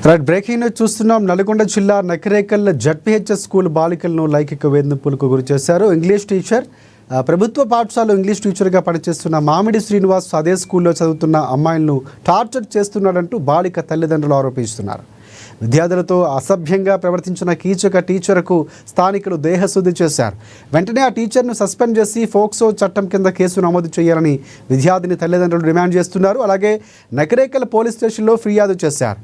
Right breaking news చూస్తున్నాం. నల్గొండ జిల్లా Nakrekal ZPHS school బాలికలను లైంగిక వేధింపులకు గురి చేశారు. ఇంగ్లీష్ టీచర్ ప్రభుత్వ పాఠశాలలో ఇంగ్లీష్ టీచర్గా పనిచేస్తున్న మామిడి శ్రీనివాస్ అదే స్కూల్లో చదువుతున్న అమ్మాయిలను టార్చర్ చేస్తున్నాడంటూ బాలిక తల్లిదండ్రులు ఆరోపిస్తున్నారు. విద్యార్థులతో అసభ్యంగా ప్రవర్తించిన కీచక టీచర్కు స్థానికులు దేహశుద్ధి చేశారు. వెంటనే ఆ టీచర్ను సస్పెండ్ చేసి ఫోక్సో చట్టం కింద కేసు నమోదు చేయాలని విద్యార్థిని తల్లిదండ్రులు డిమాండ్ చేస్తున్నారు. అలాగే నకిరేకల్ పోలీస్ స్టేషన్లో ఫిర్యాదు చేశారు.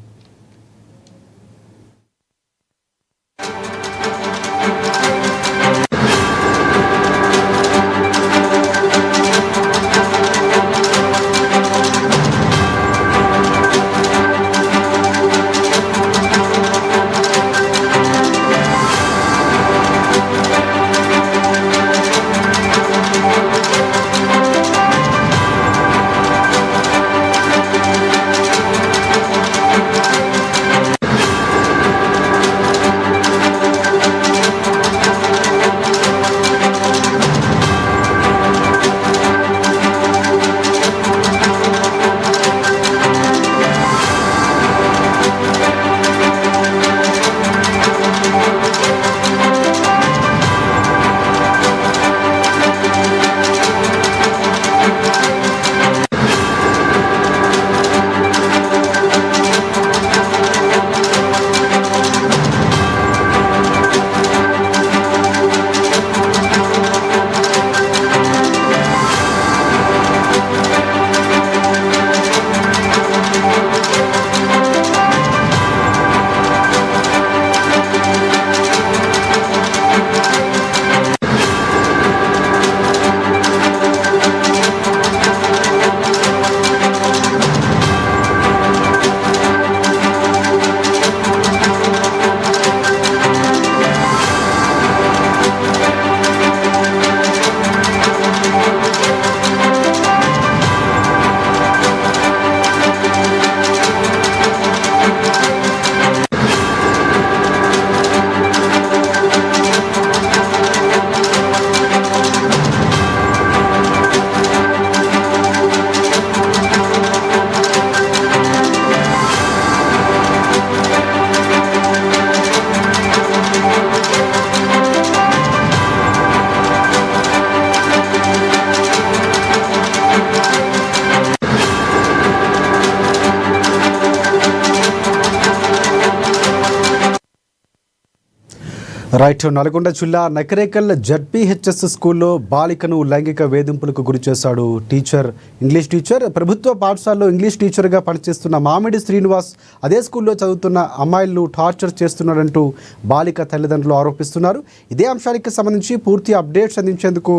రైట్ నల్గొండ జిల్లా నకిరేకల్ జడ్పీహెచ్ఎస్ స్కూల్లో బాలికను లైంగిక వేధింపులకు గురి చేశాడు టీచర్. ఇంగ్లీష్ టీచర్ ప్రభుత్వ పాఠశాలలో ఇంగ్లీష్ టీచర్గా పనిచేస్తున్న మామిడి శ్రీనివాస్ అదే స్కూల్లో చదువుతున్న అమ్మాయిలను టార్చర్ చేస్తున్నాడంటూ బాలిక తల్లిదండ్రులు ఆరోపిస్తున్నారు. ఇదే అంశానికి సంబంధించి పూర్తి అప్డేట్స్ అందించేందుకు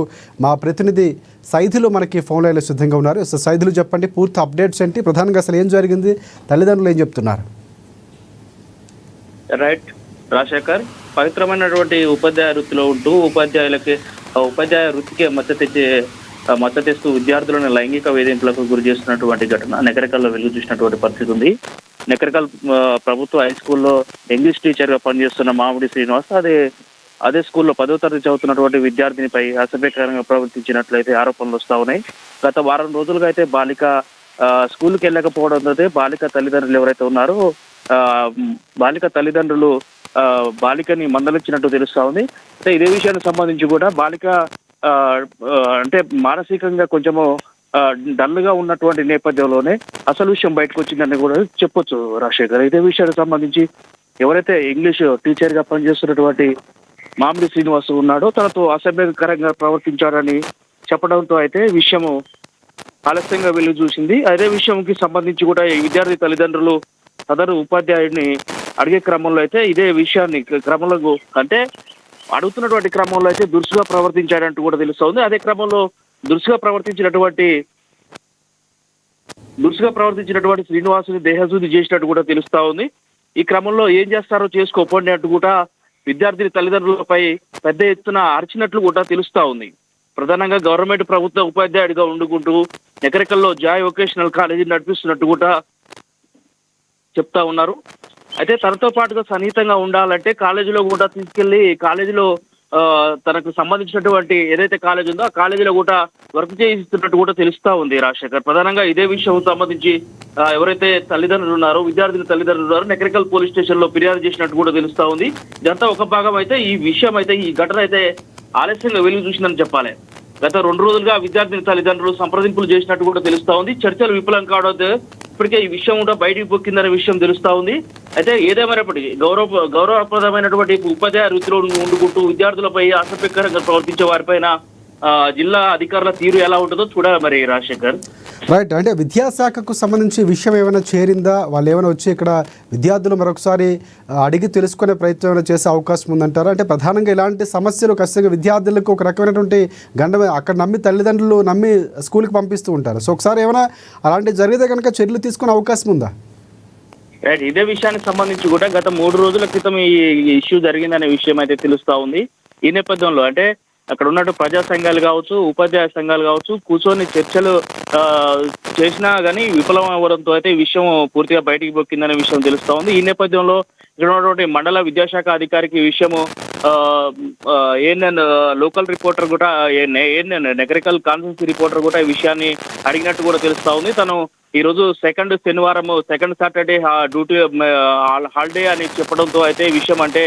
మా ప్రతినిధి సైదులు మనకి ఫోన్ లైన్లో సిద్ధంగా ఉన్నారు. సైదులు చెప్పండి, పూర్తి అప్డేట్స్ ఏంటి, ప్రధానంగా అసలు ఏం జరిగింది, తల్లిదండ్రులు ఏం చెప్తున్నారు? రైట్ రాజశేఖర్, పవిత్రమైనటువంటి ఉపాధ్యాయ వృత్తిలో ఉంటూ ఉపాధ్యాయ వృత్తికే మద్దతిస్తూ విద్యార్థులను లైంగిక వేధింపులకు గురి చేస్తున్నటువంటి ఘటన నకిరేకల్లో వెలుగు చూసినటువంటి పరిస్థితి ఉంది. నకిరేకల్ ప్రభుత్వ హై స్కూల్లో ఇంగ్లీష్ టీచర్గా పనిచేస్తున్న మామిడి శ్రీనివాస్ అదే స్కూల్లో 10వ తరగతి చదువుతున్నటువంటి విద్యార్థినిపై అసభ్యకరంగా ప్రవర్తించినట్లయితే ఆరోపణలు వస్తూ ఉన్నాయి. గత వారం రోజులుగా అయితే బాలిక స్కూల్కి వెళ్ళకపోవడంతో బాలిక తల్లిదండ్రులు ఎవరైతే ఉన్నారో బాలిక తల్లిదండ్రులు బాలికని మందలించినట్టు తెలుస్తా ఉంది. అంటే ఇదే విషయానికి సంబంధించి కూడా బాలిక అంటే మానసికంగా కొంచెము డల్గా ఉన్నటువంటి నేపథ్యంలోనే అసలు విషయం బయటకు వచ్చిందని కూడా చెప్పొచ్చు రాజశేఖర్. ఇదే విషయానికి సంబంధించి ఎవరైతే ఇంగ్లీష్ టీచర్గా పనిచేస్తున్నటువంటి మామిడి శ్రీనివాస్ ఉన్నాడో తనతో అసభ్యకరంగా ప్రవర్తించాడని చెప్పడంతో అయితే విషయము ఆలస్యంగా వెలుగు చూసింది. అదే విషయంకి సంబంధించి కూడా ఈ విద్యార్థి తల్లిదండ్రులు సదరు ఉపాధ్యాయుడిని అడిగే క్రమంలో అయితే ఇదే విషయాన్ని క్రమంలో అంటే అడుగుతున్నటువంటి క్రమంలో అయితే దురుసుగా ప్రవర్తించాడంటూ కూడా తెలుస్తోంది. అదే క్రమంలో దురుసుగా ప్రవర్తించినటువంటి శ్రీనివాసుని దేహశుద్ధి చేసినట్టు కూడా తెలుస్తా ఉంది. ఈ క్రమంలో ఏం చేస్తారో చేసుకోపోండి అంటూ కూడా విద్యార్థిని తల్లిదండ్రులపై పెద్ద ఎత్తున అరిచినట్లు కూడా తెలుస్తా ఉంది. ప్రధానంగా గవర్నమెంట్ ప్రభుత్వ ఉపాధ్యాయుడిగా ఉండుకుంటూ నకిరేకల్లో జాయ్ వొకేషనల్ కాలేజీ నడిపిస్తున్నట్టు కూడా చెప్తా ఉన్నారు. అయితే తనతో పాటుగా సన్నిహితంగా ఉండాలంటే కాలేజీలో కూడా తీసుకెళ్లి కాలేజీలో తనకు సంబంధించినటువంటి ఏదైతే కాలేజ్ ఉందో ఆ కాలేజీలో కూడా వర్క్ చేయిస్తున్నట్టు కూడా తెలుస్తా ఉంది రాజశేఖర్. ప్రధానంగా ఇదే విషయం సంబంధించి ఎవరైతే తల్లిదండ్రులు ఉన్నారో, విద్యార్థుల తల్లిదండ్రులు ఉన్నారో నకరికల్ పోలీస్ స్టేషన్ లో ఫిర్యాదు చేసినట్టు కూడా తెలుస్తా ఉంది. ఇదంతా ఒక భాగం అయితే ఈ విషయం అయితే ఈ ఘటన అయితే ఆలస్యంగా వెలుగు చూసిందని చెప్పాలి. గత 2 రోజులుగా విద్యార్థిని తల్లిదండ్రులు సంప్రదింపులు చేసినట్టు కూడా తెలుస్తా ఉంది. చర్చలు విఫలం కావడంతో ఇప్పటికే ఈ విషయం కూడా బయటికి పొక్కిందనే విషయం తెలుస్తా ఉంది. అయితే ఏదేమైనప్పటికీ గౌరవప్రదమైనటువంటి ఉపాధ్యాయ వృత్తిలో ఉండుకుంటూ విద్యార్థులపై అసభ్యకరంగా ప్రవర్తించే వారిపైన జిల్లా అధికారుల తీరు ఎలా ఉంటుందో చూడాలి మరి రాజశేఖర్. రైట్, అంటే విద్యాశాఖకు సంబంధించి విషయం ఏమైనా చేరిందా? వాళ్ళు ఏమైనా వచ్చి ఇక్కడ విద్యార్థులు మరొకసారి అడిగి తెలుసుకునే ప్రయత్నం ఏమైనా చేసే అవకాశం ఉందంటారా? అంటే ప్రధానంగా ఇలాంటి సమస్యలు ఖచ్చితంగా విద్యార్థులకు ఒక రకమైనటువంటి గండమే, అక్కడ నమ్మి తల్లిదండ్రులు నమ్మి స్కూల్కి పంపిస్తూ ఉంటారు. సో ఒకసారి ఏమైనా అలాంటివి జరిగితే కనుక చర్యలు తీసుకునే అవకాశం ఉందా? రైట్, ఇదే విషయానికి సంబంధించి కూడా గత 3 రోజుల క్రితం ఈ ఇష్యూ జరిగిందనే విషయం అయితే తెలుస్తా ఉంది. ఈ నేపథ్యంలో అంటే అక్కడ ఉన్నట్టు ప్రజా సంఘాలు కావచ్చు, ఉపాధ్యాయ సంఘాలు కావచ్చు కూర్చొని చర్చలు చేసినా కానీ విఫలం అవ్వడంతో అయితే ఈ విషయం పూర్తిగా బయటికి పొక్కిందనే విషయం తెలుస్తా ఉంది. ఈ నేపథ్యంలో ఇక్కడ ఉన్నటువంటి మండల విద్యాశాఖ అధికారికి ఈ విషయము ఏఎన్ఎన్ లోకల్ రిపోర్టర్ కూడా ఏఎన్ఎన్ నగరికల్ కాన్స్టిట్యూన్సీ రిపోర్టర్ కూడా ఈ విషయాన్ని అడిగినట్టు కూడా తెలుస్తా ఉంది. తను ఈ రోజు సెకండ్ సాటర్డే డ్యూటీ హాలిడే అని చెప్పడంతో అయితే ఈ విషయం అంటే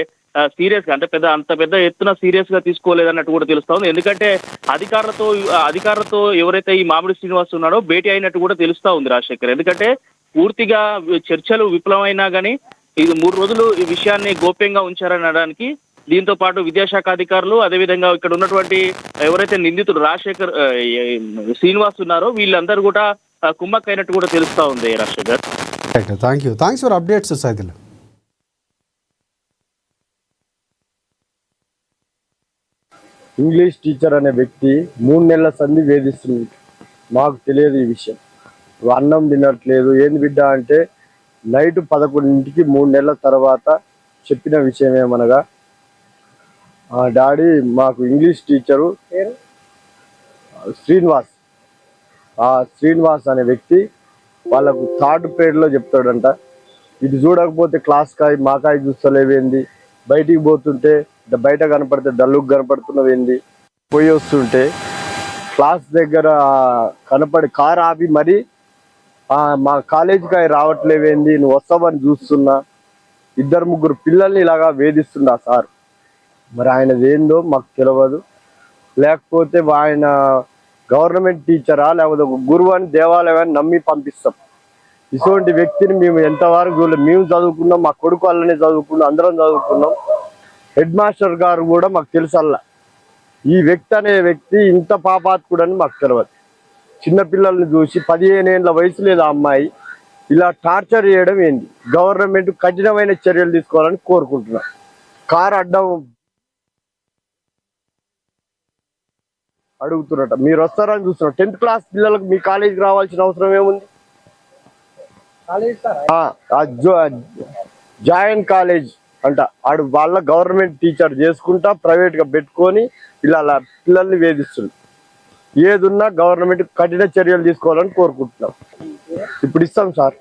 సీరియస్ గా అంటే అంత పెద్ద ఎత్తున సీరియస్ గా తీసుకోలేదన్నట్టు కూడా తెలుస్తా ఉంది. ఎందుకంటే అధికారులతో ఎవరైతే ఈ మామిడి శ్రీనివాస్ ఉన్నాడో భేటీ అయినట్టు కూడా తెలుస్తా ఉంది రాజశేఖర్. ఎందుకంటే పూర్తిగా చర్చలు విఫలమైనా కానీ ఇది 3 రోజులు ఈ విషయాన్ని గోప్యంగా ఉంచారనడానికి, దీంతో పాటు విద్యాశాఖ అధికారులు అదేవిధంగా ఇక్కడ ఉన్నటువంటి ఎవరైతే నిందితుడు రాజశేఖర్ శ్రీనివాస్ ఉన్నారో వీళ్ళందరూ కూడా కుమ్మక్కైనట్టు కూడా తెలుస్తా ఉంది Rajasekhar. Thanks for updates Saidul. English teacher అనే వ్యక్తి 3 నెలల సంధి వేధిస్తుంది. మాకు తెలియదు ఈ విషయం. అన్నం తినట్లేదు. ఏంది బిడ్డ అంటే నైట్ 11ంటికి 3 నెలల తర్వాత చెప్పిన విషయం ఏమనగా, డాడీ మాకు ఇంగ్లీష్ టీచరు శ్రీనివాస్, ఆ శ్రీనివాస్ అనే వ్యక్తి వాళ్ళకు 3rd పీరియడ్లో చెప్తాడంట, ఇది చూడకపోతే క్లాస్కాయ మాకాయ చూస్తలేవేంది, బయటికి పోతుంటే బయట కనపడితే డల్లుకు కనపడుతున్నవేంది, పోయి వస్తుంటే క్లాస్ దగ్గర కనపడి కారు ఆపి మరి మా కాలేజీకి రావట్లేవేంది, నువ్వు వస్తావని చూస్తున్నా, 2-3 పిల్లల్ని ఇలాగా వేధిస్తుండ సార్. మరి ఆయనది ఏందో మాకు తెలియదు. లేకపోతే ఆయన గవర్నమెంట్ టీచరా లేకపోతే ఒక గురువు అని దేవాలయాన్ని నమ్మి పంపిస్తాం. ఇటువంటి వ్యక్తిని మేము ఎంతవరకు చూడలేదు. మేము చదువుకున్నాం, మా కొడుకు వాళ్ళనే చదువుకున్నాం, అందరం చదువుకున్నాం. హెడ్ మాస్టర్ గారు కూడా మాకు తెలుసల్లా ఈ వ్యక్తి అనే వ్యక్తి ఇంత పాపాత్కుడని మాకు తెలియదు. చిన్నపిల్లల్ని చూసి 15 ఏళ్ళ వయసు లేదు ఆ అమ్మాయి, ఇలా టార్చర్ చేయడం ఏంటి? గవర్నమెంట్ కఠినమైన చర్యలు తీసుకోవాలని కోరుకుంటున్నాం. కారు అడ్డం అడుగుతున్నట, మీరు వస్తారని చూస్తున్నాం. 10th క్లాస్ పిల్లలకు మీ కాలేజీకి రావాల్సిన అవసరం ఏముంది? జాయిన్ కాలేజ్ అంట ఆడు వాళ్ళ గవర్నమెంట్ టీచర్ చేసుకుంటా ప్రైవేట్ గా పెట్టుకొని ఇలా పిల్లల్ని వేధిస్తుంది. ఏదున్నా గవర్నమెంట్ కఠిన చర్యలు తీసుకోవాలని కోరుకుంటున్నాం. ఇప్పుడు ఇస్తాం సార్.